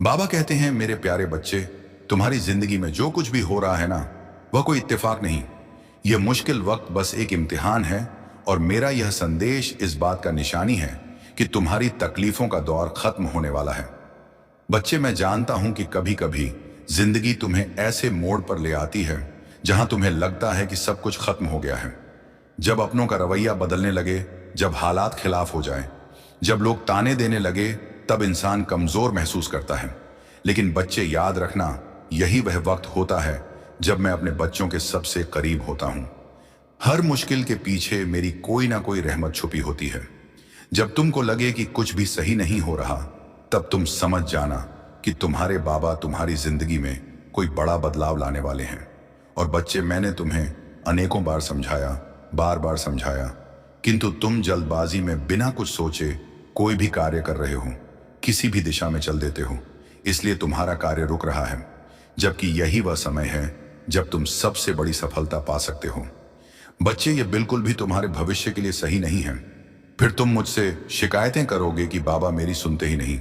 बाबा कहते हैं, मेरे प्यारे बच्चे, तुम्हारी जिंदगी में जो कुछ भी हो रहा है ना, वह कोई इत्तेफाक नहीं। यह मुश्किल वक्त बस एक इम्तिहान है। और मेरा यह संदेश इस बात का निशानी है कि तुम्हारी तकलीफों का दौर खत्म होने वाला है। बच्चे, मैं जानता हूं कि कभी कभी जिंदगी तुम्हें ऐसे मोड़ पर ले आती है जहां तुम्हें लगता है कि सब कुछ खत्म हो गया है। जब अपनों का रवैया बदलने लगे, जब हालात खिलाफ हो जाए, जब लोग ताने देने लगे, तब इंसान कमजोर महसूस करता है। लेकिन बच्चे, याद रखना, यही वह वक्त होता है जब मैं अपने बच्चों के सबसे करीब होता हूं। हर मुश्किल के पीछे मेरी कोई ना कोई रहमत छुपी होती है। जब तुमको लगे कि कुछ भी सही नहीं हो रहा, तब तुम समझ जाना कि तुम्हारे बाबा तुम्हारी जिंदगी में कोई बड़ा बदलाव लाने वाले हैं। और बच्चे, मैंने तुम्हें अनेकों बार समझाया, बार बार समझाया, किंतु तुम जल्दबाजी में बिना कुछ सोचे कोई भी कार्य कर रहे हो, किसी भी दिशा में चल देते हो। इसलिए तुम्हारा कार्य रुक रहा है, जबकि यही वह समय है जब तुम सबसे बड़ी सफलता पा सकते हो। बच्चे, ये बिल्कुल भी तुम्हारे भविष्य के लिए सही नहीं है। फिर तुम मुझसे शिकायतें करोगे कि बाबा मेरी सुनते ही नहीं,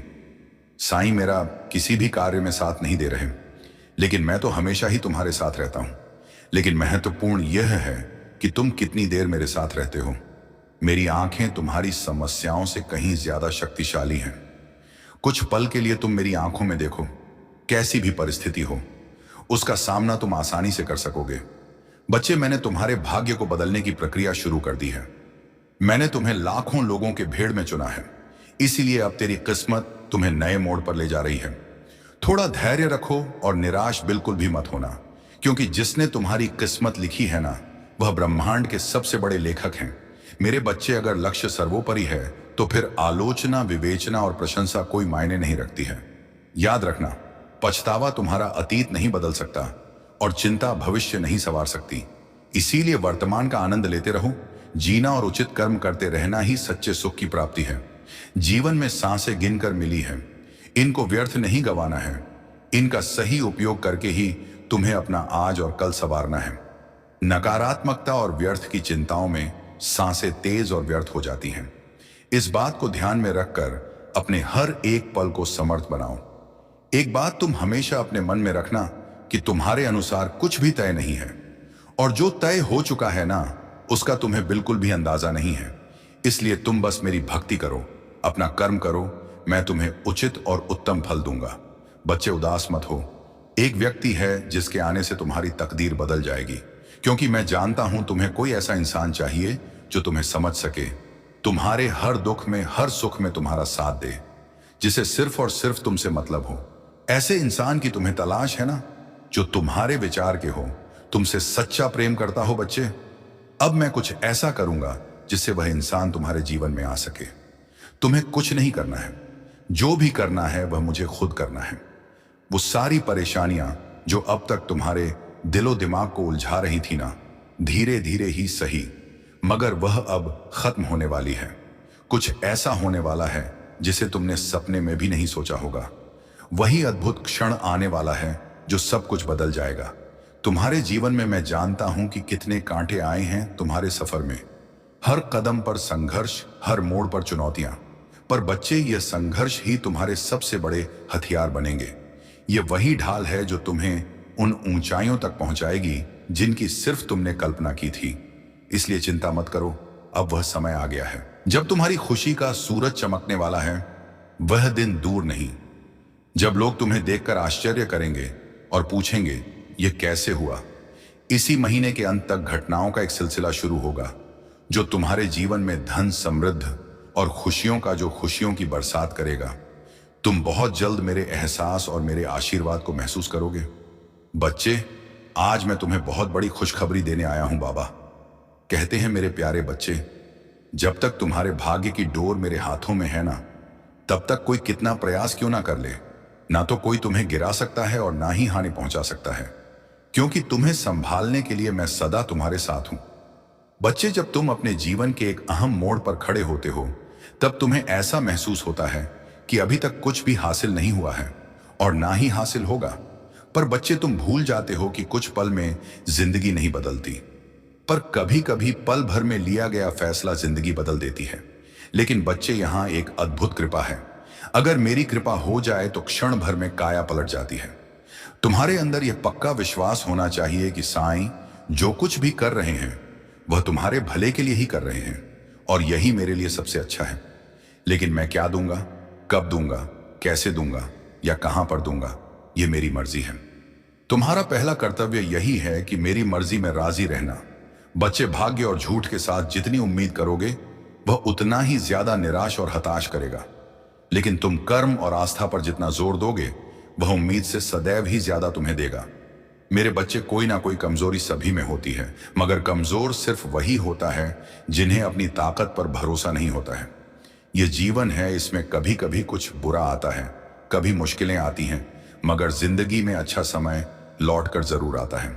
साईं मेरा किसी भी कार्य में साथ नहीं दे रहे। लेकिन मैं तो हमेशा ही तुम्हारे साथ रहता हूं। लेकिन महत्वपूर्ण यह है कि तुम कितनी देर मेरे साथ रहते हो। मेरी आंखें तुम्हारी समस्याओं से कहीं ज्यादा शक्तिशाली हैं। कुछ पल के लिए तुम मेरी आंखों में देखो, कैसी भी परिस्थिति हो, उसका सामना तुम आसानी से कर सकोगे। बच्चे, मैंने तुम्हारे भाग्य को बदलने की प्रक्रिया शुरू कर दी है। मैंने तुम्हें लाखों लोगों के भीड़ में चुना है, इसीलिए अब तेरी किस्मत तुम्हें नए मोड़ पर ले जा रही है। थोड़ा धैर्य रखो और निराश बिल्कुल भी मत होना, क्योंकि जिसने तुम्हारी किस्मत लिखी है ना, वह ब्रह्मांड के सबसे बड़े लेखक हैं। मेरे बच्चे, अगर लक्ष्य सर्वोपरि है तो फिर आलोचना, विवेचना और प्रशंसा कोई मायने नहीं रखती है। याद रखना, पछतावा तुम्हारा अतीत नहीं बदल सकता और चिंता भविष्य नहीं संवार सकती। इसीलिए वर्तमान का आनंद लेते रहो। जीना और उचित कर्म करते रहना ही सच्चे सुख की प्राप्ति है। जीवन में सांसें गिनकर मिली है, इनको व्यर्थ नहीं गंवाना है। इनका सही उपयोग करके ही तुम्हें अपना आज और कल संवारना है। नकारात्मकता और व्यर्थ की चिंताओं में सांसें तेज और व्यर्थ हो जाती हैं। इस बात को ध्यान में रखकर अपने हर एक पल को समर्थ बनाओ। एक बात तुम हमेशा अपने मन में रखना कि तुम्हारे अनुसार कुछ भी तय नहीं है, और जो तय हो चुका है ना, उसका तुम्हें बिल्कुल भी अंदाजा नहीं है। इसलिए तुम बस मेरी भक्ति करो, अपना कर्म करो, मैं तुम्हें उचित और उत्तम फल दूंगा। बच्चे, उदास मत हो। एक व्यक्ति है जिसके आने से तुम्हारी तकदीर बदल जाएगी, क्योंकि मैं जानता हूं तुम्हें कोई ऐसा इंसान चाहिए जो तुम्हें समझ सके, तुम्हारे हर दुख में, हर सुख में तुम्हारा साथ दे, जिसे सिर्फ और सिर्फ तुमसे मतलब हो। ऐसे इंसान की तुम्हें तलाश है ना, जो तुम्हारे विचार के हो, तुमसे सच्चा प्रेम करता हो। बच्चे, अब मैं कुछ ऐसा करूंगा जिससे वह इंसान तुम्हारे जीवन में आ सके। तुम्हें कुछ नहीं करना है, जो भी करना है वह मुझे खुद करना है। वो सारी परेशानियां जो अब तक तुम्हारे दिलो दिमाग को उलझा रही थी ना, धीरे धीरे ही सही, मगर वह अब खत्म होने वाली है। कुछ ऐसा होने वाला है जिसे तुमने सपने में भी नहीं सोचा होगा। वही अद्भुत क्षण आने वाला है जो सब कुछ बदल जाएगा। तुम्हारे जीवन में मैं जानता हूं कि कितने कांटे आए हैं तुम्हारे सफर में। हर कदम पर संघर्ष, हर मोड़ पर चुनौतियां। पर बच्चे, यह संघर्ष ही तुम्हारे सबसे बड़े हथियार बनेंगे। यह वही ढाल है जो तुम्हें उन ऊंचाइयों तक पहुंचाएगी जिनकी सिर्फ तुमने कल्पना की थी। इसलिए चिंता मत करो, अब वह समय आ गया है जब तुम्हारी खुशी का सूरज चमकने वाला है। वह दिन दूर नहीं जब लोग तुम्हें देखकर आश्चर्य करेंगे और पूछेंगे, यह कैसे हुआ। इसी महीने के अंत तक घटनाओं का एक सिलसिला शुरू होगा जो तुम्हारे जीवन में धन, समृद्ध और खुशियों का जो खुशियों की बरसात करेगा। तुम बहुत जल्द मेरे एहसास और मेरे आशीर्वाद को महसूस करोगे। बच्चे, आज मैं तुम्हें बहुत बड़ी खुशखबरी देने आया हूं। बाबा कहते हैं, मेरे प्यारे बच्चे, जब तक तुम्हारे भाग्य की डोर मेरे हाथों में है ना, तब तक कोई कितना प्रयास क्यों ना कर ले, ना तो कोई तुम्हें गिरा सकता है और ना ही हानि पहुंचा सकता है, क्योंकि तुम्हें संभालने के लिए मैं सदा तुम्हारे साथ हूं। बच्चे, जब तुम अपने जीवन के एक अहम मोड़ पर खड़े होते हो, तब तुम्हें ऐसा महसूस होता है कि अभी तक कुछ भी हासिल नहीं हुआ है और ना ही हासिल होगा। पर बच्चे, तुम भूल जाते हो कि कुछ पल में जिंदगी नहीं बदलती, पर कभी कभी पल भर में लिया गया फैसला जिंदगी बदल देती है। लेकिन बच्चे, यहां एक अद्भुत कृपा है। अगर मेरी कृपा हो जाए तो क्षण भर में काया पलट जाती है। तुम्हारे अंदर यह पक्का विश्वास होना चाहिए कि साईं जो कुछ भी कर रहे हैं वह तुम्हारे भले के लिए ही कर रहे हैं और यही मेरे लिए सबसे अच्छा है। लेकिन मैं क्या दूंगा, कब दूंगा, कैसे दूंगा या कहां पर दूंगा, यह मेरी मर्जी है। तुम्हारा पहला कर्तव्य यही है कि मेरी मर्जी में राजी रहना। बच्चे भाग्य और झूठ के साथ जितनी उम्मीद करोगे वह उतना ही ज्यादा निराश और हताश करेगा। लेकिन तुम कर्म और आस्था पर जितना जोर दोगे वह उम्मीद से सदैव ही ज्यादा तुम्हें देगा। मेरे बच्चे, कोई ना कोई कमजोरी सभी में होती है, मगर कमजोर सिर्फ वही होता है जिन्हें अपनी ताकत पर भरोसा नहीं होता है। यह जीवन है, इसमें कभी कभी कुछ बुरा आता है, कभी मुश्किलें आती हैं, मगर जिंदगी में अच्छा समय लौट कर जरूर आता है।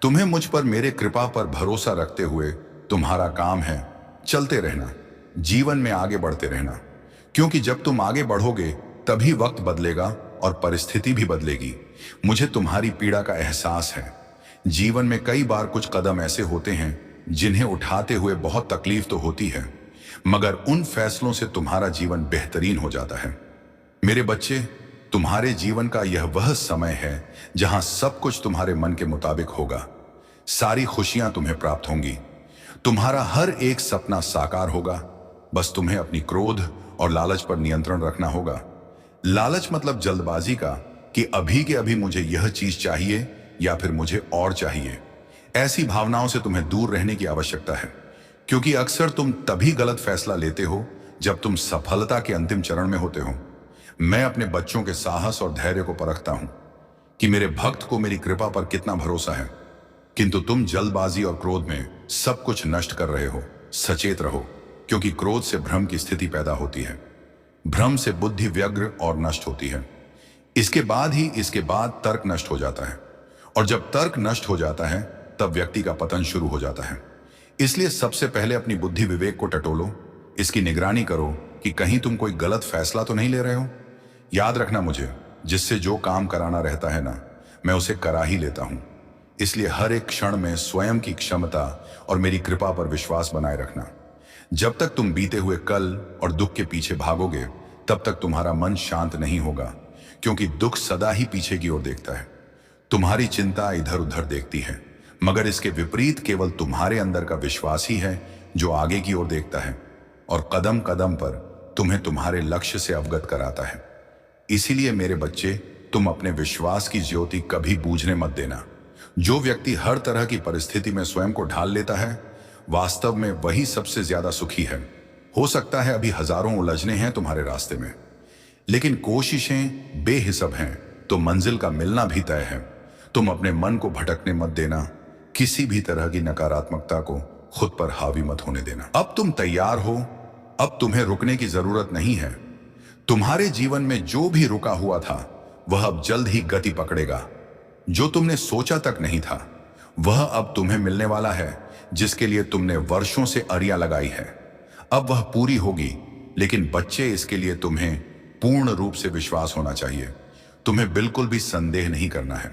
तुम्हें मुझ पर, मेरे कृपा पर भरोसा रखते हुए तुम्हारा काम है चलते रहना, जीवन में आगे बढ़ते रहना। क्योंकि जब तुम आगे बढ़ोगे तभी वक्त बदलेगा और परिस्थिति भी बदलेगी। मुझे तुम्हारी पीड़ा का एहसास है। जीवन में कई बार कुछ कदम ऐसे होते हैं जिन्हें उठाते हुए बहुत तकलीफ तो होती है, मगर उन फैसलों से तुम्हारा जीवन बेहतरीन हो जाता है। मेरे बच्चे, तुम्हारे जीवन का यह वह समय है जहां सब कुछ तुम्हारे मन के मुताबिक होगा। सारी खुशियां तुम्हें प्राप्त होंगी, तुम्हारा हर एक सपना साकार होगा। बस तुम्हें अपनी क्रोध और लालच पर नियंत्रण रखना होगा। लालच मतलब जल्दबाजी का, कि अभी के अभी मुझे यह चीज चाहिए या फिर मुझे और चाहिए। ऐसी भावनाओं से तुम्हें दूर रहने की आवश्यकता है, क्योंकि अक्सर तुम तभी गलत फैसला लेते हो जब तुम सफलता के अंतिम चरण में होते हो। मैं अपने बच्चों के साहस और धैर्य को परखता हूं कि मेरे भक्त को मेरी कृपा पर कितना भरोसा है, किंतु तुम जल्दबाजी और क्रोध में सब कुछ नष्ट कर रहे हो। सचेत रहो, क्योंकि क्रोध से भ्रम की स्थिति पैदा होती है। भ्रम से बुद्धि व्यग्र और नष्ट होती है। इसके बाद तर्क नष्ट हो जाता है, और जब तर्क नष्ट हो जाता है तब व्यक्ति का पतन शुरू हो जाता है। इसलिए सबसे पहले अपनी बुद्धि विवेक को टटोलो, इसकी निगरानी करो कि कहीं तुम कोई गलत फैसला तो नहीं ले रहे हो। याद रखना, मुझे जिससे जो काम कराना रहता है ना, मैं उसे करा ही लेता हूं। इसलिए हर एक क्षण में स्वयं की क्षमता और मेरी कृपा पर विश्वास बनाए रखना। जब तक तुम बीते हुए कल और दुख के पीछे भागोगे तब तक तुम्हारा मन शांत नहीं होगा, क्योंकि दुख सदा ही पीछे की ओर देखता है। तुम्हारी चिंता इधर उधर देखती है, मगर इसके विपरीत केवल तुम्हारे अंदर का विश्वास ही है जो आगे की ओर देखता है और कदम कदम पर तुम्हें तुम्हारे लक्ष्य से अवगत कराता है। इसीलिए मेरे बच्चे, तुम अपने विश्वास की ज्योति कभी बूझने मत देना। जो व्यक्ति हर तरह की परिस्थिति में स्वयं को ढाल लेता है, वास्तव में वही सबसे ज्यादा सुखी है। हो सकता है अभी हजारों उलझने हैं तुम्हारे रास्ते में, लेकिन कोशिशें बेहिसाब हैं तो मंजिल का मिलना भी तय है। तुम अपने मन को भटकने मत देना, किसी भी तरह की नकारात्मकता को खुद पर हावी मत होने देना। अब तुम तैयार हो, अब तुम्हें रुकने की जरूरत नहीं है। तुम्हारे जीवन में जो भी रुका हुआ था वह अब जल्द ही गति पकड़ेगा। जो तुमने सोचा तक नहीं था वह अब तुम्हें मिलने वाला है। जिसके लिए तुमने वर्षों से अरियां लगाई है, अब वह पूरी होगी। लेकिन बच्चे, इसके लिए तुम्हें पूर्ण रूप से विश्वास होना चाहिए। तुम्हें बिल्कुल भी संदेह नहीं करना है।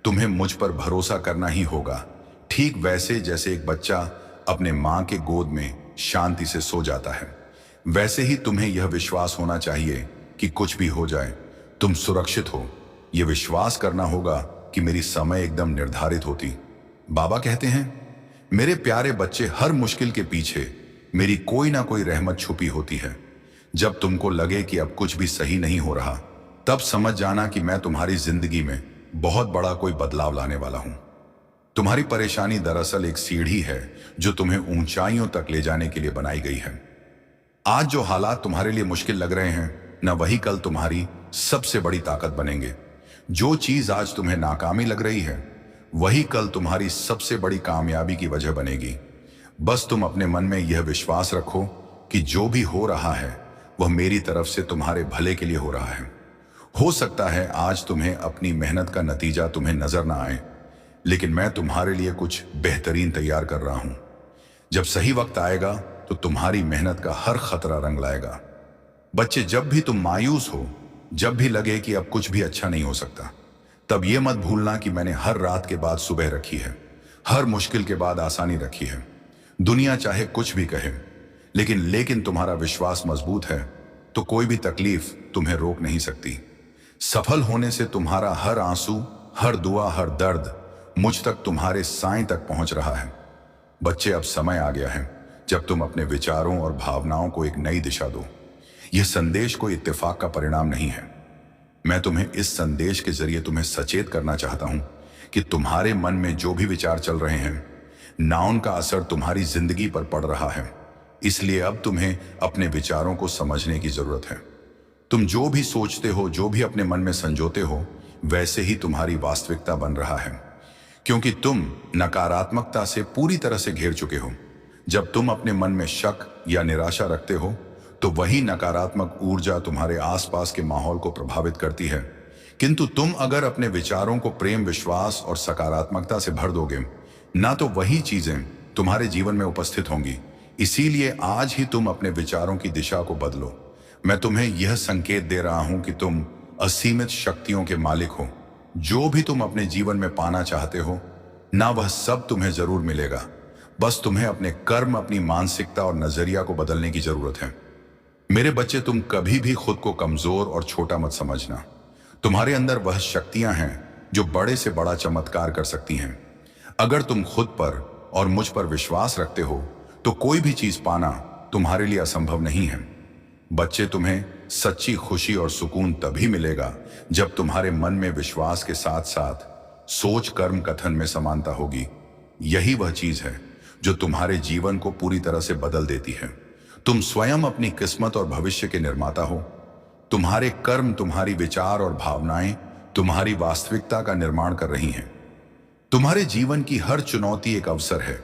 तुम्हें मुझ पर भरोसा करना ही होगा, ठीक वैसे जैसे एक बच्चा अपने मां के गोद में शांति से सो जाता है। वैसे ही तुम्हें यह विश्वास होना चाहिए कि कुछ भी हो जाए तुम सुरक्षित हो। यह विश्वास करना होगा कि मेरी समय एकदम निर्धारित होती। बाबा कहते हैं, मेरे प्यारे बच्चे, हर मुश्किल के पीछे मेरी कोई ना कोई रहमत छुपी होती है। जब तुमको लगे कि अब कुछ भी सही नहीं हो रहा, तब समझ जाना कि मैं तुम्हारी जिंदगी में बहुत बड़ा कोई बदलाव लाने वाला हूं। तुम्हारी परेशानी दरअसल एक सीढ़ी है जो तुम्हें ऊंचाइयों तक ले जाने के लिए बनाई गई है। आज जो हालात तुम्हारे लिए मुश्किल लग रहे हैं, न वही कल तुम्हारी सबसे बड़ी ताकत बनेंगे। जो चीज आज तुम्हें नाकामी लग रही है, वही कल तुम्हारी सबसे बड़ी कामयाबी की वजह बनेगी। बस तुम अपने मन में यह विश्वास रखो कि जो भी हो रहा है वह मेरी तरफ से तुम्हारे भले के लिए हो रहा है। हो सकता है आज तुम्हें अपनी मेहनत का नतीजा तुम्हें नजर ना आए, लेकिन मैं तुम्हारे लिए कुछ बेहतरीन तैयार कर रहा हूं। जब सही वक्त आएगा तो तुम्हारी मेहनत का हर खतरा रंग लाएगा। बच्चे, जब भी तुम मायूस हो, जब भी लगे कि अब कुछ भी अच्छा नहीं हो सकता, तब यह मत भूलना कि मैंने हर रात के बाद सुबह रखी है, हर मुश्किल के बाद आसानी रखी है। दुनिया चाहे कुछ भी कहे, लेकिन तुम्हारा विश्वास मजबूत है तो कोई भी तकलीफ तुम्हें रोक नहीं सकती। सफल होने से तुम्हारा हर आंसू, हर दुआ, हर दर्द मुझ तक, तुम्हारे साईं तक पहुंच रहा है। बच्चे, अब समय आ गया है जब तुम अपने विचारों और भावनाओं को एक नई दिशा दो। यह संदेश कोई इत्तेफाक का परिणाम नहीं है। मैं तुम्हें इस संदेश के जरिए तुम्हें सचेत करना चाहता हूं कि तुम्हारे मन में जो भी विचार चल रहे हैं ना, उनका असर तुम्हारी जिंदगी पर पड़ रहा है। इसलिए अब तुम्हें अपने विचारों को समझने की जरूरत है। तुम जो भी सोचते हो, जो भी अपने मन में संजोते हो, वैसे ही तुम्हारी वास्तविकता बन रहा है, क्योंकि तुम नकारात्मकता से पूरी तरह से घिर चुके हो। जब तुम अपने मन में शक या निराशा रखते हो तो वही नकारात्मक ऊर्जा तुम्हारे आसपास के माहौल को प्रभावित करती है। किंतु तुम अगर अपने विचारों को प्रेम, विश्वास और सकारात्मकता से भर दोगे ना, तो वही चीजें तुम्हारे जीवन में उपस्थित होंगी। इसीलिए आज ही तुम अपने विचारों की दिशा को बदलो। मैं तुम्हें यह संकेत दे रहा हूं कि तुम असीमित शक्तियों के मालिक हो। जो भी तुम अपने जीवन में पाना चाहते हो ना, वह सब तुम्हें जरूर मिलेगा। बस तुम्हें अपने कर्म, अपनी मानसिकता और नजरिया को बदलने की जरूरत है। मेरे बच्चे, तुम कभी भी खुद को कमजोर और छोटा मत समझना। तुम्हारे अंदर वह शक्तियां हैं जो बड़े से बड़ा चमत्कार कर सकती हैं। अगर तुम खुद पर और मुझ पर विश्वास रखते हो तो कोई भी चीज पाना तुम्हारे लिए असंभव नहीं है। बच्चे, तुम्हें सच्ची खुशी और सुकून तभी मिलेगा जब तुम्हारे मन में विश्वास के साथ साथ सोच, कर्म, कथन में समानता होगी। यही वह चीज है जो तुम्हारे जीवन को पूरी तरह से बदल देती है। तुम स्वयं अपनी किस्मत और भविष्य के निर्माता हो। तुम्हारे कर्म, तुम्हारी विचार और भावनाएं तुम्हारी वास्तविकता का निर्माण कर रही हैं। तुम्हारे जीवन की हर चुनौती एक अवसर है।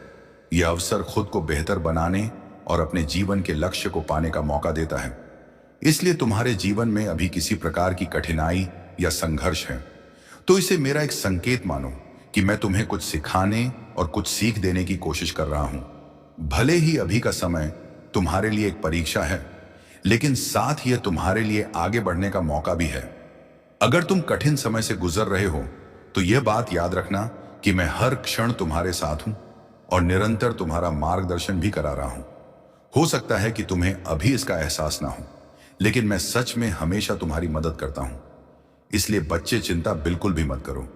यह अवसर खुद को बेहतर बनाने और अपने जीवन के लक्ष्य को पाने का मौका देता है। इसलिए तुम्हारे जीवन में अभी किसी प्रकार की कठिनाई या संघर्ष है तो इसे मेरा एक संकेत मानो कि मैं तुम्हें कुछ सिखाने और कुछ सीख देने की कोशिश कर रहा हूं। भले ही अभी का समय तुम्हारे लिए एक परीक्षा है, लेकिन साथ ही यह तुम्हारे लिए आगे बढ़ने का मौका भी है। अगर तुम कठिन समय से गुजर रहे हो तो यह बात याद रखना कि मैं हर क्षण तुम्हारे साथ हूं और निरंतर तुम्हारा मार्गदर्शन भी करा रहा हूं। हो सकता है कि तुम्हें अभी इसका एहसास ना हो, लेकिन मैं सच में हमेशा तुम्हारी मदद करता हूं। इसलिए बच्चे, चिंता बिल्कुल भी मत करो।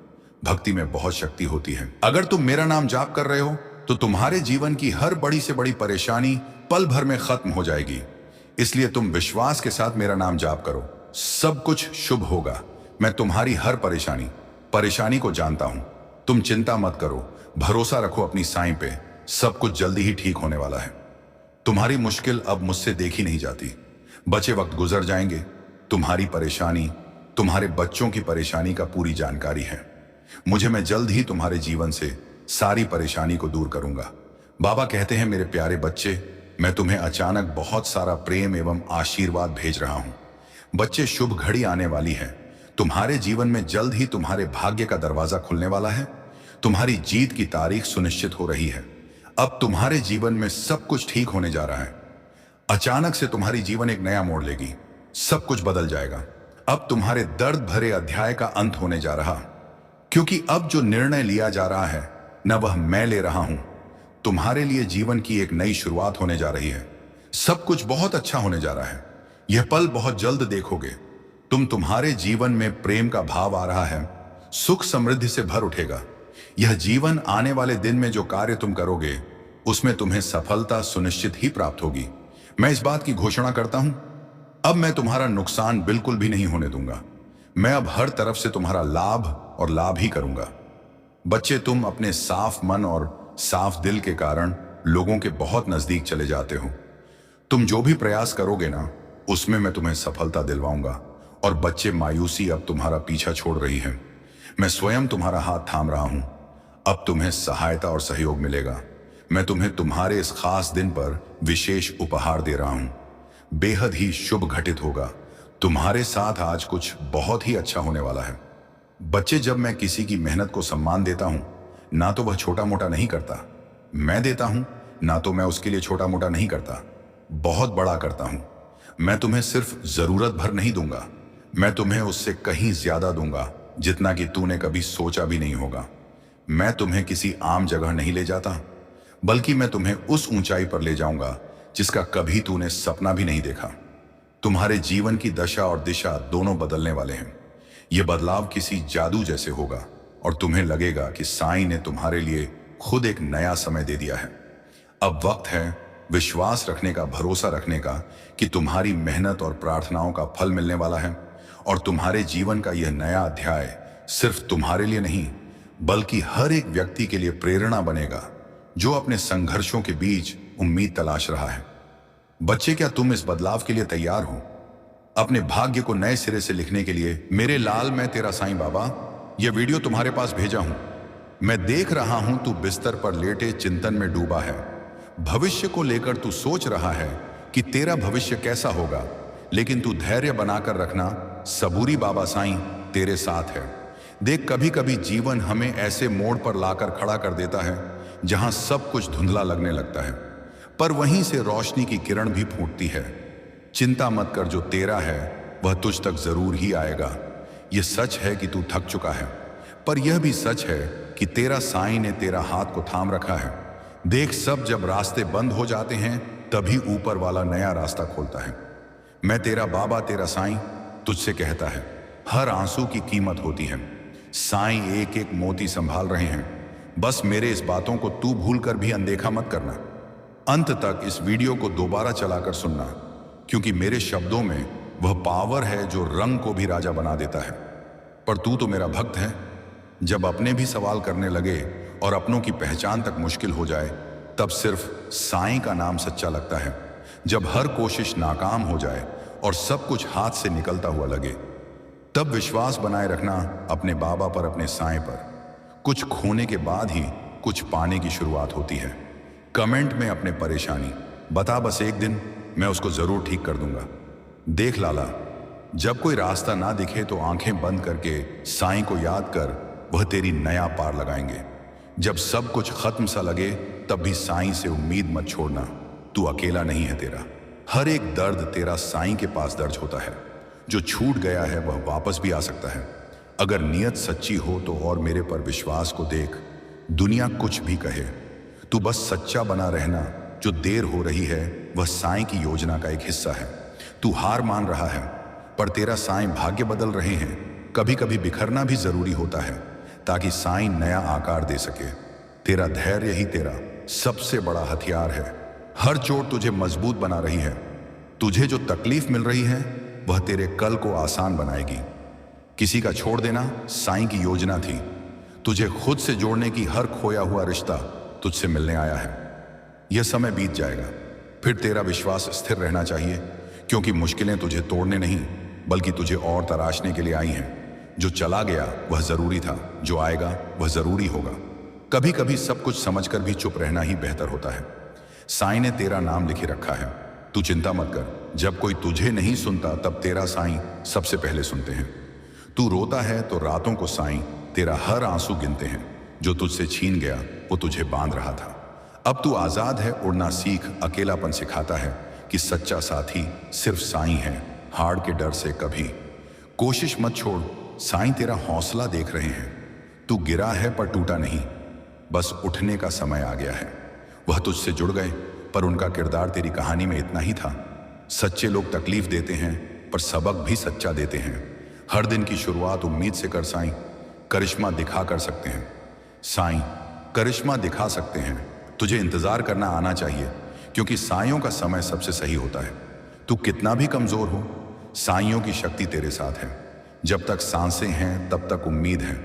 भक्ति में बहुत शक्ति होती है। अगर तुम मेरा नाम जाप कर रहे हो तो तुम्हारे जीवन की हर बड़ी से बड़ी परेशानी पल भर में खत्म हो जाएगी। इसलिए तुम विश्वास के साथ मेरा नाम जाप करो, सब कुछ शुभ होगा। मैं तुम्हारी हर परेशानी को जानता हूं। तुम चिंता मत करो, भरोसा रखो अपनी साईं पे। सब कुछ जल्दी ही ठीक होने वाला है। तुम्हारी मुश्किल अब मुझसे देखी नहीं जाती। बचे वक्त गुजर जाएंगे। तुम्हारी परेशानी, तुम्हारे बच्चों की परेशानी का पूरी जानकारी है मुझे। मैं जल्द ही तुम्हारे जीवन से सारी परेशानी को दूर करूंगा। बाबा कहते हैं, मेरे प्यारे बच्चे, मैं तुम्हें अचानक बहुत सारा प्रेम एवं आशीर्वाद भेज रहा हूं। बच्चे, शुभ घड़ी आने वाली है। तुम्हारे जीवन में जल्द ही तुम्हारे भाग्य का दरवाजा खुलने वाला है। तुम्हारी जीत की तारीख सुनिश्चित हो रही है। अब तुम्हारे जीवन में सब कुछ ठीक होने जा रहा है। अचानक से तुम्हारी जीवन एक नया मोड़ लेगी। सब कुछ बदल जाएगा। अब तुम्हारे दर्द भरे अध्याय का अंत होने जा रहा, क्योंकि अब जो निर्णय लिया जा रहा है न, वह मैं ले रहा हूं। तुम्हारे लिए जीवन की एक नई शुरुआत होने जा रही है। सब कुछ बहुत अच्छा होने जा रहा है। यह पल बहुत जल्द देखोगे। तुम्हारे जीवन में प्रेम का भाव आ रहा है। सुख समृद्धि से भर उठेगा। यह जीवन आने वाले दिन में जो कार्य तुम करोगे उसमें तुम्हें सफलता सुनिश्चित ही प्राप्त होगी। मैं इस बात की घोषणा करता हूं, अब मैं तुम्हारा नुकसान बिल्कुल भी नहीं होने दूंगा। मैं अब हर तरफ से तुम्हारा लाभ और लाभ ही करूंगा। बच्चे, तुम अपने साफ मन और साफ दिल के कारण लोगों के बहुत नजदीक चले जाते हो। तुम जो भी प्रयास करोगे ना, उसमें मैं तुम्हें सफलता दिलवाऊंगा। और बच्चे, मायूसी अब तुम्हारा पीछा छोड़ रही है। मैं स्वयं तुम्हारा हाथ थाम रहा हूं। अब तुम्हें सहायता और सहयोग मिलेगा। मैं तुम्हें तुम्हारे इस खास दिन पर विशेष उपहार दे रहा हूं। बेहद ही शुभ घटित होगा। तुम्हारे साथ आज कुछ बहुत ही अच्छा होने वाला है। बच्चे, जब मैं किसी की मेहनत को सम्मान देता हूं ना, तो वह छोटा मोटा नहीं करता। मैं देता हूं ना, तो मैं उसके लिए छोटा मोटा नहीं करता, बहुत बड़ा करता हूं। मैं तुम्हें सिर्फ जरूरत भर नहीं दूंगा, मैं तुम्हें उससे कहीं ज्यादा दूंगा, जितना कि तूने कभी सोचा भी नहीं होगा। मैं तुम्हें किसी आम जगह नहीं ले जाता, बल्कि मैं तुम्हें उस ऊंचाई पर ले जाऊंगा जिसका कभी तूने सपना भी नहीं देखा। तुम्हारे जीवन की दशा और दिशा दोनों बदलने वाले हैं। यह बदलाव किसी जादू जैसे होगा और तुम्हें लगेगा कि साईं ने तुम्हारे लिए खुद एक नया समय दे दिया है। अब वक्त है विश्वास रखने का, भरोसा रखने का कि तुम्हारी मेहनत और प्रार्थनाओं का फल मिलने वाला है और तुम्हारे जीवन का यह नया अध्याय सिर्फ तुम्हारे लिए नहीं बल्कि हर एक व्यक्ति के लिए प्रेरणा बनेगा जो अपने संघर्षों के बीच उम्मीद तलाश रहा है। बच्चे, क्या तुम इस बदलाव के लिए तैयार हो? अपने भाग्य को नए सिरे से लिखने के लिए? मेरे लाल, मैं तेरा साईं बाबा यह वीडियो तुम्हारे पास भेजा हूं। मैं देख रहा हूं तू बिस्तर पर लेटे चिंतन में डूबा है। भविष्य को लेकर तू सोच रहा है कि तेरा भविष्य कैसा होगा, लेकिन तू धैर्य बनाकर रखना, सबूरी बाबा साईं तेरे साथ है। देख, कभी कभी जीवन हमें ऐसे मोड़ पर लाकर खड़ा कर देता है जहां सब कुछ धुंधला लगने लगता है, पर वहीं से रोशनी की किरण भी फूटती है। चिंता मत कर, जो तेरा है वह तुझ तक जरूर ही आएगा। यह सच है कि तू थक चुका है, पर यह भी सच है कि तेरा साईं ने तेरा हाथ को थाम रखा है। देख, सब जब रास्ते बंद हो जाते हैं तभी ऊपर वाला नया रास्ता खोलता है। मैं तेरा बाबा, तेरा साईं तुझसे कहता है, हर आंसू की कीमत होती है। साईं एक एक मोती संभाल रहे हैं। बस मेरे इस बातों को तू भूलकर भी अनदेखा मत करना। अंत तक इस वीडियो को दोबारा चलाकर सुनना, क्योंकि मेरे शब्दों में वह पावर है जो रंग को भी राजा बना देता है। पर तू तो मेरा भक्त है। जब अपने भी सवाल करने लगे और अपनों की पहचान तक मुश्किल हो जाए, तब सिर्फ साईं का नाम सच्चा लगता है। जब हर कोशिश नाकाम हो जाए और सब कुछ हाथ से निकलता हुआ लगे, तब विश्वास बनाए रखना अपने बाबा पर, अपने साईं पर। कुछ खोने के बाद ही कुछ पाने की शुरुआत होती है। कमेंट में अपने परेशानी बता, बस एक दिन मैं उसको जरूर ठीक कर दूंगा। देख लाला, जब कोई रास्ता ना दिखे तो आंखें बंद करके साईं को याद कर, वह तेरी नया पार लगाएंगे। जब सब कुछ खत्म सा लगे तब भी साईं से उम्मीद मत छोड़ना। तू अकेला नहीं है। तेरा हर एक दर्द तेरा साईं के पास दर्ज होता है। जो छूट गया है वह वापस भी आ सकता है, अगर नीयत सच्ची हो तो। और मेरे पर विश्वास को देख, दुनिया कुछ भी कहे, तू बस सच्चा बना रहना। जो देर हो रही है वह साईं की योजना का एक हिस्सा है। तू हार मान रहा है, पर तेरा साईं भाग्य बदल रहे हैं। कभी कभी बिखरना भी जरूरी होता है ताकि साईं नया आकार दे सके। तेरा धैर्य ही तेरा सबसे बड़ा हथियार है। हर चोट तुझे मजबूत बना रही है। तुझे जो तकलीफ मिल रही है वह तेरे कल को आसान बनाएगी। किसी का छोड़ देना साईं की योजना थी। तुझे खुद से जोड़ने की हर खोया हुआ रिश्ता तुझसे मिलने आया है। यह समय बीत जाएगा, फिर तेरा विश्वास स्थिर रहना चाहिए, क्योंकि मुश्किलें तुझे तोड़ने नहीं बल्कि तुझे और तराशने के लिए आई हैं। जो चला गया वह जरूरी था, जो आएगा वह जरूरी होगा। कभी कभी सब कुछ समझकर भी चुप रहना ही बेहतर होता है। साईं ने तेरा नाम लिखे रखा है, तू चिंता मत कर। जब कोई तुझे नहीं सुनता तब तेरा साईं सबसे पहले सुनते हैं। तू रोता है तो रातों को साईं तेरा हर आंसू गिनते हैं। जो तुझसे छीन गया वो तुझे बांध रहा था। अब तू आजाद है, उड़ना सीख। अकेलापन सिखाता है कि सच्चा साथी सिर्फ साईं है। हार के डर से कभी कोशिश मत छोड़, साईं तेरा हौसला देख रहे हैं। तू गिरा है पर टूटा नहीं, बस उठने का समय आ गया है। वह तुझसे जुड़ गए, पर उनका किरदार तेरी कहानी में इतना ही था। सच्चे लोग तकलीफ देते हैं पर सबक भी सच्चा देते हैं। हर दिन की शुरुआत उम्मीद से कर। साईं करिश्मा दिखा कर सकते हैं। साईं करिश्मा दिखा सकते हैं। तुझे इंतजार करना आना चाहिए, क्योंकि साइयों का समय सबसे सही होता है। तू कितना भी कमजोर हो, साइयों की शक्ति तेरे साथ है। जब तक सांसें हैं तब तक उम्मीद है।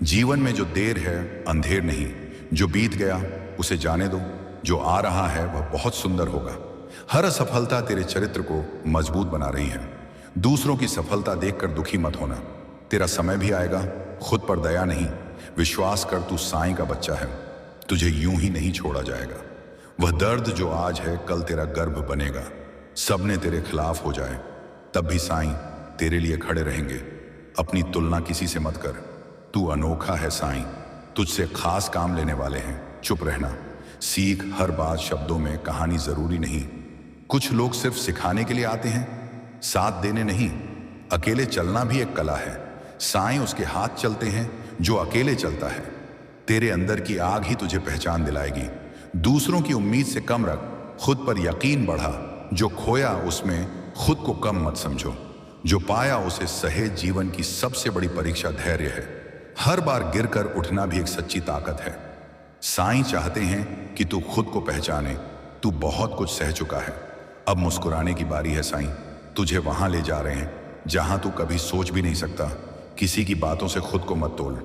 जीवन में जो देर है अंधेर नहीं। जो बीत गया उसे जाने दो, जो आ रहा है वह बहुत सुंदर होगा। हर असफलता तेरे चरित्र को मजबूत बना रही है। दूसरों की सफलता देखकर दुखी मत होना, तेरा समय भी आएगा। खुद पर दया नहीं, विश्वास कर, तू साईं का बच्चा है। तुझे यूं ही नहीं छोड़ा जाएगा। वह दर्द जो आज है कल तेरा गर्भ बनेगा। सबने तेरे खिलाफ हो जाए तब भी साईं तेरे लिए खड़े रहेंगे। अपनी तुलना किसी से मत कर, तू अनोखा है। साईं तुझसे खास काम लेने वाले हैं। चुप रहना सीख। हर बात शब्दों में कहानी जरूरी नहीं। कुछ लोग सिर्फ सिखाने के लिए आते हैं, साथ देने नहीं। अकेले चलना भी एक कला है। साईं उसके हाथ चलते हैं जो अकेले चलता है। तेरे अंदर की आग ही तुझे पहचान दिलाएगी। दूसरों की उम्मीद से कम रख, खुद पर यकीन बढ़ा। जो खोया उसमें खुद को कम मत समझो। जो पाया उसे सहेज जीवन की सबसे बड़ी परीक्षा धैर्य है। हर बार गिरकर उठना भी एक सच्ची ताकत है। साईं चाहते हैं कि तू खुद को पहचाने। तू बहुत कुछ सह चुका है, अब मुस्कुराने की बारी है। साईं तुझे वहां ले जा रहे हैं जहां तू कभी सोच भी नहीं सकता। किसी की बातों से खुद को मत तोल।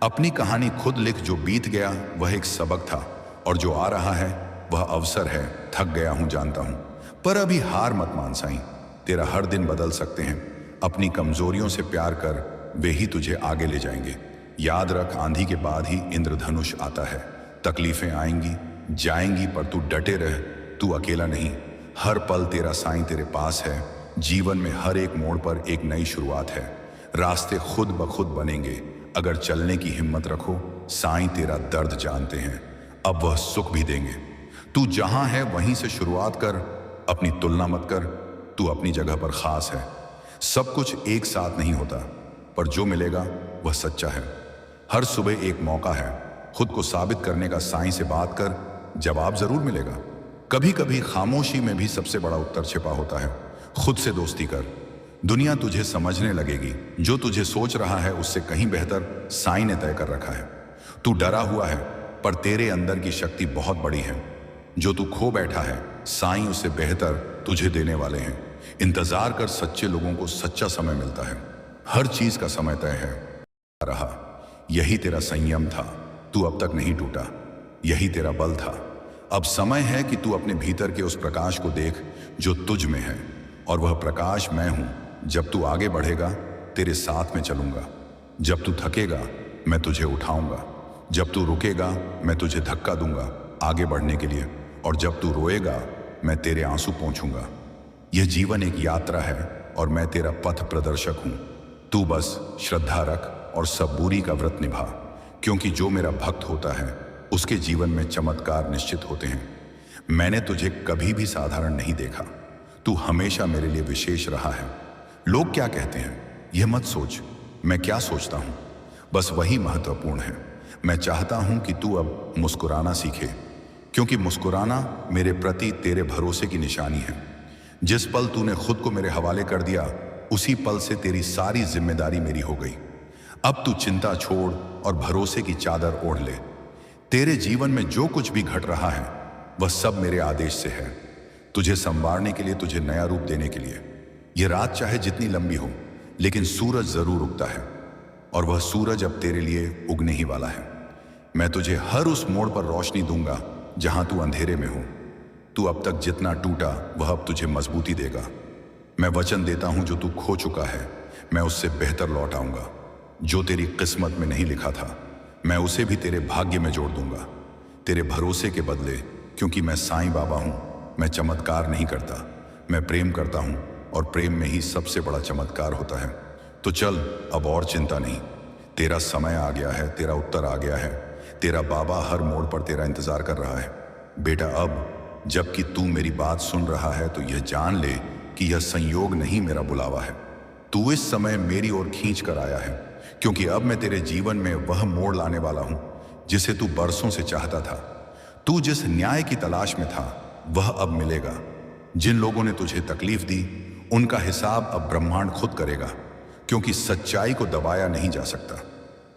अपनी कहानी खुद लिख। जो बीत गया वह एक सबक था, और जो आ रहा है वह अवसर है। थक गया हूं जानता हूं, पर अभी हार मत मान साईं। तेरा हर दिन बदल सकते हैं। अपनी कमजोरियों से प्यार कर, वे ही तुझे आगे ले जाएंगे। याद रख, आंधी के बाद ही इंद्रधनुष आता है। तकलीफें आएंगी जाएंगी, पर तू डटे रह। तू अकेला नहीं, हर पल तेरा साईं तेरे पास है। जीवन में हर एक मोड़ पर एक नई शुरुआत है। रास्ते खुद ब खुद बनेंगे अगर चलने की हिम्मत रखो। साईं तेरा दर्द जानते हैं, अब वह सुख भी देंगे। तू जहां है वहीं से शुरुआत कर, अपनी तुलना मत कर। तू अपनी जगह पर खास है। सब कुछ एक साथ नहीं होता, पर जो मिलेगा वह सच्चा है। हर सुबह एक मौका है खुद को साबित करने का। साईं से बात कर, जवाब जरूर मिलेगा। कभी कभी खामोशी में भी सबसे बड़ा उत्तर छिपा होता है। खुद से दोस्ती कर, दुनिया तुझे समझने लगेगी। जो तुझे सोच रहा है उससे कहीं बेहतर साईं ने तय कर रखा है। तू डरा हुआ है, पर तेरे अंदर की शक्ति बहुत बड़ी है। जो तू खो बैठा है, साईं उससे बेहतर तुझे देने वाले हैं। इंतजार कर, सच्चे लोगों को सच्चा समय मिलता है। हर चीज का समय तय है। रहा यही तेरा संयम था, तू अब तक नहीं टूटा। यही तेरा बल था। अब समय है कि तू अपने भीतर के उस प्रकाश को देख जो तुझ में है, और वह प्रकाश मैं हूं। जब तू आगे बढ़ेगा तेरे साथ में चलूंगा। जब तू थकेगा मैं तुझे उठाऊंगा। जब तू रुकेगा मैं तुझे धक्का दूंगा आगे बढ़ने के लिए, और जब तू रोएगा मैं तेरे आंसू पोंछूंगा। यह जीवन एक यात्रा है और मैं तेरा पथ प्रदर्शक हूं। तू बस श्रद्धा रख और सबूरी का व्रत निभा, क्योंकि जो मेरा भक्त होता है उसके जीवन में चमत्कार निश्चित होते हैं। मैंने तुझे कभी भी साधारण नहीं देखा। तू हमेशा मेरे लिए विशेष रहा है। लोग क्या कहते हैं यह मत सोच, मैं क्या सोचता हूं बस वही महत्वपूर्ण है। मैं चाहता हूं कि तू अब मुस्कुराना सीखे, क्योंकि मुस्कुराना मेरे प्रति तेरे भरोसे की निशानी है। जिस पल तूने खुद को मेरे हवाले कर दिया, उसी पल से तेरी सारी जिम्मेदारी मेरी हो गई। अब तू चिंता छोड़ और भरोसे की चादर ओढ़ ले। तेरे जीवन में जो कुछ भी घट रहा है वह सब मेरे आदेश से है। तुझे संवारने के लिए, तुझे नया रूप देने के लिए। यह रात चाहे जितनी लंबी हो, लेकिन सूरज जरूर उगता है, और वह सूरज अब तेरे लिए उगने ही वाला है। मैं तुझे हर उस मोड़ पर रोशनी दूंगा जहां तू अंधेरे में हो। तू अब तक जितना टूटा वह अब तुझे मजबूती देगा। मैं वचन देता हूं, जो तू खो चुका है मैं उससे बेहतर लौट आऊंगा। जो तेरी किस्मत में नहीं लिखा था मैं उसे भी तेरे भाग्य में जोड़ दूंगा, तेरे भरोसे के बदले। क्योंकि मैं साईं बाबा हूं। मैं चमत्कार नहीं करता, मैं प्रेम करता हूं, और प्रेम में ही सबसे बड़ा चमत्कार होता है। तो चल, अब और चिंता नहीं। तेरा समय आ गया है, तेरा उत्तर आ गया है। तेरा बाबा हर मोड़ पर तेरा इंतजार कर रहा है। बेटा, अब जबकि तू मेरी बात सुन रहा है तो यह जान ले कि यह संयोग नहीं, मेरा बुलावा है। तू इस समय मेरी ओर खींच कर आया है, क्योंकि अब मैं तेरे जीवन में वह मोड़ लाने वाला हूं जिसे तू बरसों से चाहता था। तू जिस न्याय की तलाश में था वह अब मिलेगा। जिन लोगों ने तुझे तकलीफ दी उनका हिसाब अब ब्रह्मांड खुद करेगा, क्योंकि सच्चाई को दबाया नहीं जा सकता।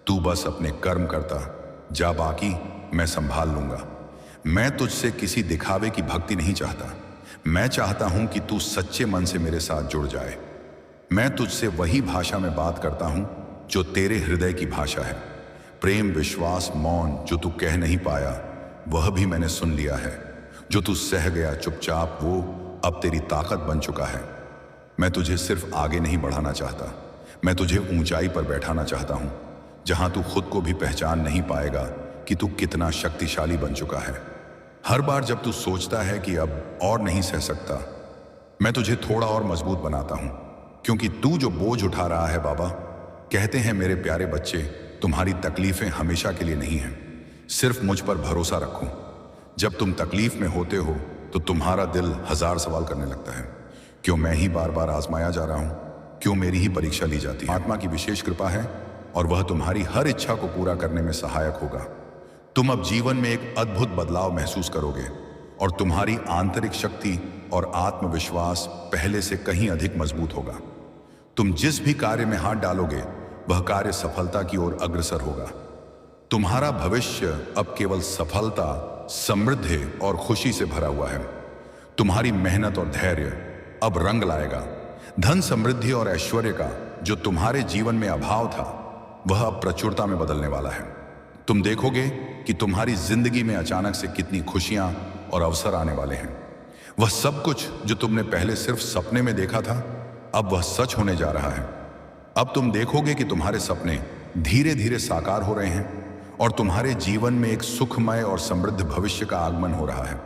तू बस अपने कर्म करता जा, बाकी मैं संभाल लूंगा। मैं तुझसे किसी दिखावे की भक्ति नहीं चाहता। मैं चाहता हूं कि तू सच्चे मन से मेरे साथ जुड़ जाए। मैं तुझसे वही भाषा में बात करता हूं जो तेरे हृदय की भाषा है। प्रेम, विश्वास, मौन जो तू कह नहीं पाया वह भी मैंने सुन लिया है। जो तू सह गया चुपचाप वो अब तेरी ताकत बन चुका है। मैं तुझे सिर्फ आगे नहीं बढ़ाना चाहता, मैं तुझे ऊंचाई पर बैठाना चाहता हूं, जहां तू खुद को भी पहचान नहीं पाएगा कि तू कितना शक्तिशाली बन चुका है। हर बार जब तू सोचता है कि अब और नहीं सह सकता, मैं तुझे थोड़ा और मजबूत बनाता हूं, क्योंकि तू जो बोझ उठा रहा है, बाबा कहते हैं मेरे प्यारे बच्चे, तुम्हारी तकलीफें हमेशा के लिए नहीं हैं। सिर्फ मुझ पर भरोसा रखो। जब तुम तकलीफ में होते हो तो तुम्हारा दिल हजार सवाल करने लगता है। क्यों मैं ही बार बार आजमाया जा रहा हूं? क्यों मेरी ही परीक्षा ली जाती है? आत्मा की विशेष कृपा है और वह तुम्हारी हर इच्छा को पूरा करने में सहायक होगा। तुम अब जीवन में एक अद्भुत बदलाव महसूस करोगे और तुम्हारी आंतरिक शक्ति और आत्मविश्वास पहले से कहीं अधिक मजबूत होगा। तुम जिस भी कार्य में हाथ डालोगे वह कार्य सफलता की ओर अग्रसर होगा। तुम्हारा भविष्य अब केवल सफलता, समृद्धि और खुशी से भरा हुआ है। तुम्हारी मेहनत और धैर्य अब रंग लाएगा। धन, समृद्धि और ऐश्वर्य का जो तुम्हारे जीवन में अभाव था वह अब प्रचुरता में बदलने वाला है। तुम देखोगे कि तुम्हारी जिंदगी में अचानक से कितनी खुशियां और अवसर आने वाले हैं। वह सब कुछ जो तुमने पहले सिर्फ सपने में देखा था अब वह सच होने जा रहा है। अब तुम देखोगे कि तुम्हारे सपने धीरे धीरे साकार हो रहे हैं और तुम्हारे जीवन में एक सुखमय और समृद्ध भविष्य का आगमन हो रहा है।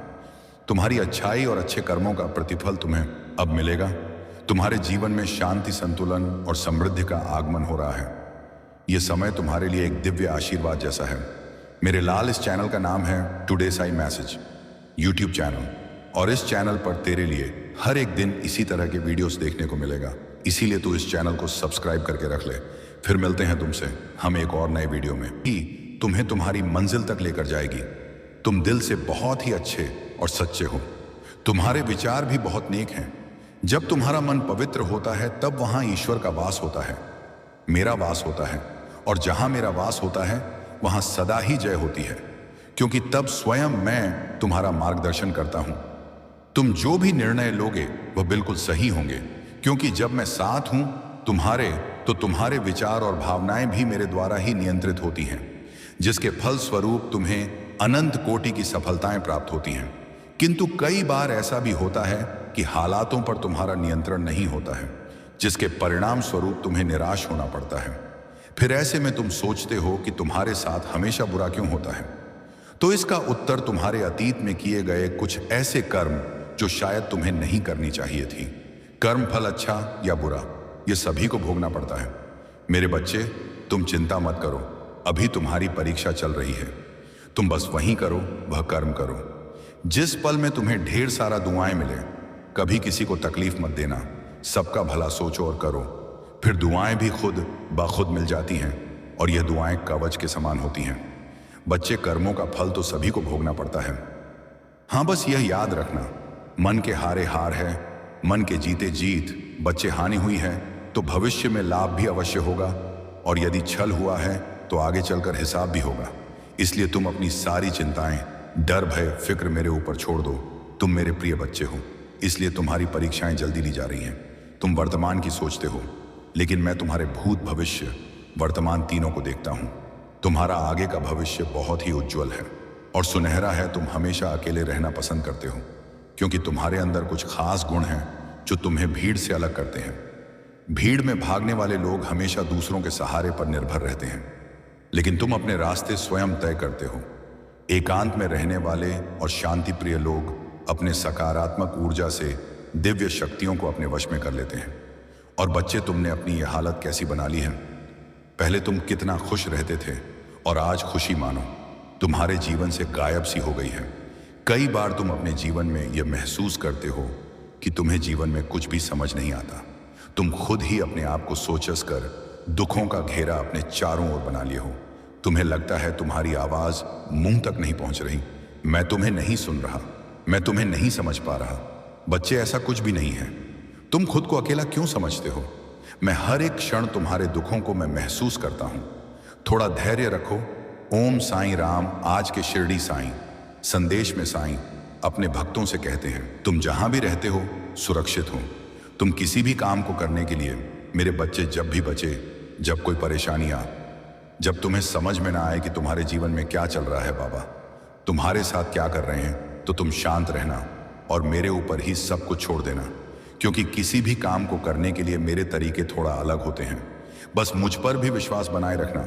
तुम्हारी अच्छाई और अच्छे कर्मों का प्रतिफल तुम्हें अब मिलेगा। तुम्हारे जीवन में शांति, संतुलन और समृद्धि का आगमन हो रहा है। यह समय तुम्हारे लिए एक दिव्य आशीर्वाद जैसा है। मेरे लाल, इस चैनल का नाम है today Sai message YouTube channel, और इस चैनल पर तेरे लिए हर एक दिन इसी तरह के वीडियोस देखने को मिलेगा। इसीलिए तू इस चैनल को सब्सक्राइब करके रख ले। फिर मिलते हैं तुमसे हम एक और नए वीडियो में ही तुम्हें तुम्हारी मंजिल तक लेकर जाएगी। तुम दिल से बहुत ही अच्छे और सच्चे हो। तुम्हारे विचार भी बहुत नेक हैं। जब तुम्हारा मन पवित्र होता है तब वहां ईश्वर का वास होता है, मेरा वास होता है, और जहां मेरा वास होता है वहां सदा ही जय होती है, क्योंकि तब स्वयं मैं तुम्हारा मार्गदर्शन करता हूं। तुम जो भी निर्णय लोगे वह बिल्कुल सही होंगे, क्योंकि जब मैं साथ हूं तुम्हारे, तो तुम्हारे विचार और भावनाएं भी मेरे द्वारा ही नियंत्रित होती हैं, जिसके फल स्वरूप तुम्हें अनंत कोटि की सफलताएं प्राप्त होती हैं। किंतु कई बार ऐसा भी होता है कि हालातों पर तुम्हारा नियंत्रण नहीं होता है, जिसके परिणाम स्वरूप तुम्हें निराश होना पड़ता है। फिर ऐसे में तुम सोचते हो कि तुम्हारे साथ हमेशा बुरा क्यों होता है। तो इसका उत्तर तुम्हारे अतीत में किए गए कुछ ऐसे कर्म जो शायद तुम्हें नहीं करनी चाहिए थी। कर्म फल अच्छा या बुरा, यह सभी को भोगना पड़ता है। मेरे बच्चे, तुम चिंता मत करो, अभी तुम्हारी परीक्षा चल रही है। तुम बस वही करो, वह कर्म करो। जिस पल में तुम्हें ढेर सारा दुआएं मिले, कभी किसी को तकलीफ मत देना। सबका भला सोचो और करो। फिर दुआएं भी खुद ब खुद मिल जाती हैं, और यह दुआएं कवच के समान होती हैं। बच्चे, कर्मों का फल तो सभी को भोगना पड़ता है। हाँ, बस यह याद रखना, मन के हारे हार है, मन के जीते जीत। बच्चे, हानि हुई है तो भविष्य में लाभ भी अवश्य होगा, और यदि छल हुआ है तो आगे चलकर हिसाब भी होगा। इसलिए तुम अपनी सारी चिंताएं, डर, भय, फिक्र मेरे ऊपर छोड़ दो। तुम मेरे प्रिय बच्चे हो, इसलिए तुम्हारी परीक्षाएं जल्दी ली जा रही हैं। तुम वर्तमान की सोचते हो, लेकिन मैं तुम्हारे भूत, भविष्य, वर्तमान तीनों को देखता हूं। तुम्हारा आगे का भविष्य बहुत ही उज्जवल है और सुनहरा है। तुम हमेशा अकेले रहना पसंद करते हो, क्योंकि तुम्हारे अंदर कुछ खास गुण हैं जो तुम्हें भीड़ से अलग करते हैं। भीड़ में भागने वाले लोग हमेशा दूसरों के सहारे पर निर्भर रहते हैं, लेकिन तुम अपने रास्ते स्वयं तय करते हो। एकांत में रहने वाले और शांति प्रिय लोग अपने सकारात्मक ऊर्जा से दिव्य शक्तियों को अपने वश में कर लेते हैं। और बच्चे, तुमने अपनी यह हालत कैसी बना ली है। पहले तुम कितना खुश रहते थे और आज खुशी मानो तुम्हारे जीवन से गायब सी हो गई है। कई बार तुम अपने जीवन में यह महसूस करते हो कि तुम्हें जीवन में कुछ भी समझ नहीं आता। तुम खुद ही अपने आप को सोचस कर दुखों का घेरा अपने चारों ओर बना लिए हो। तुम्हें लगता है तुम्हारी आवाज मुंह तक नहीं पहुंच रही। मैं तुम्हें नहीं सुन रहा, मैं तुम्हें नहीं समझ पा रहा। बच्चे, ऐसा कुछ भी नहीं है। तुम खुद को अकेला क्यों समझते हो। मैं हर एक क्षण तुम्हारे दुखों को मैं महसूस करता हूं। थोड़ा धैर्य रखो। ओम साईं राम, आज के शिरडी साईं संदेश में साईं अपने भक्तों से कहते हैं, तुम जहां भी रहते हो सुरक्षित हो। तुम किसी भी काम को करने के लिए, मेरे बच्चे, जब भी बचे, जब कोई परेशानी आ, जब तुम्हें समझ में ना आए कि तुम्हारे जीवन में क्या चल रहा है, बाबा तुम्हारे साथ क्या कर रहे हैं, तो तुम शांत रहना और मेरे ऊपर ही सब कुछ छोड़ देना, क्योंकि किसी भी काम को करने के लिए मेरे तरीके थोड़ा अलग होते हैं। बस मुझ पर भी विश्वास बनाए रखना।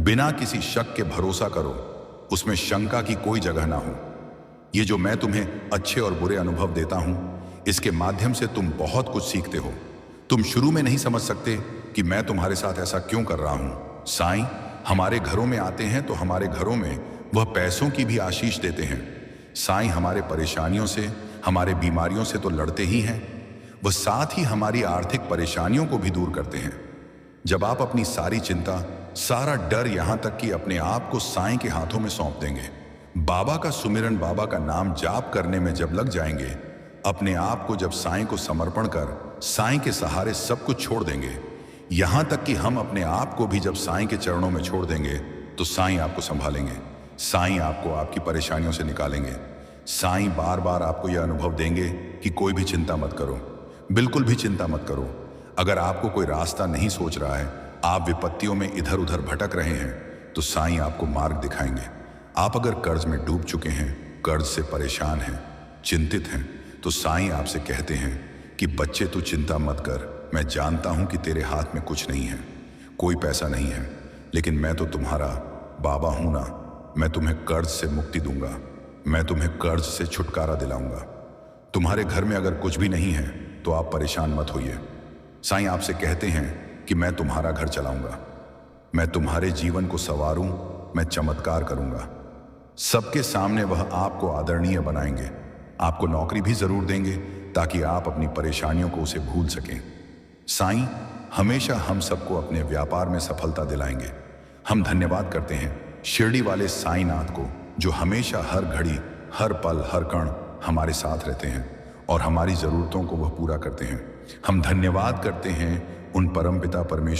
बिना किसी शक के भरोसा करो, उसमें शंका की कोई जगह ना हो। ये जो मैं तुम्हें अच्छे और बुरे अनुभव देता हूं, इसके माध्यम से तुम बहुत कुछ सीखते हो। तुम शुरू में नहीं समझ सकते कि मैं तुम्हारे साथ ऐसा क्यों कर रहा हूं। साईं हमारे घरों में आते हैं तो हमारे घरों में वह पैसों की भी आशीष देते हैं। साईं हमारे परेशानियों से, हमारे बीमारियों से तो लड़ते ही हैं, वह साथ ही हमारी आर्थिक परेशानियों को भी दूर करते हैं। जब आप अपनी सारी चिंता, सारा डर, यहां तक कि अपने आप को साईं के हाथों में सौंप देंगे, बाबा का सुमिरन, बाबा का नाम जाप करने में जब लग जाएंगे, अपने आप को जब साईं को समर्पण कर साईं के सहारे सब कुछ छोड़ देंगे, यहां तक कि हम अपने आप को भी जब साईं के चरणों में छोड़ देंगे, तो साईं आपको संभालेंगे। साईं आपको आपकी परेशानियों से निकालेंगे। साईं बार बार आपको यह अनुभव देंगे कि कोई भी चिंता मत करो, बिल्कुल भी चिंता मत करो। अगर आपको कोई रास्ता नहीं सोच रहा है, आप विपत्तियों में इधर उधर भटक रहे हैं, तो साईं आपको मार्ग दिखाएंगे। आप अगर कर्ज में डूब चुके हैं, कर्ज से परेशान हैं, चिंतित हैं, तो साईं आपसे कहते हैं कि बच्चे तू चिंता मत कर, मैं जानता हूं कि तेरे हाथ में कुछ नहीं है, कोई पैसा नहीं है, लेकिन मैं तो तुम्हारा बाबा हूं ना। मैं तुम्हें कर्ज से मुक्ति दूंगा, मैं तुम्हें कर्ज से छुटकारा दिलाऊंगा। तुम्हारे घर में अगर कुछ भी नहीं है तो आप परेशान मत होइए। साईं आपसे कहते हैं कि मैं तुम्हारा घर चलाऊंगा, मैं तुम्हारे जीवन को संवारूं, मैं चमत्कार करूंगा। सबके सामने वह आपको आदरणीय बनाएंगे, आपको नौकरी भी जरूर देंगे ताकि आप अपनी परेशानियों को उसे भूल सकें। साईं हमेशा हम सबको अपने व्यापार में सफलता दिलाएंगे। हम धन्यवाद करते हैं शिरडी वाले साईंनाथ को, जो हमेशा हर घड़ी, हर पल, हर कण हमारे साथ रहते हैं और हमारी जरूरतों को वह पूरा करते हैं। हम धन्यवाद करते हैं उन परमपिता परमेश्वर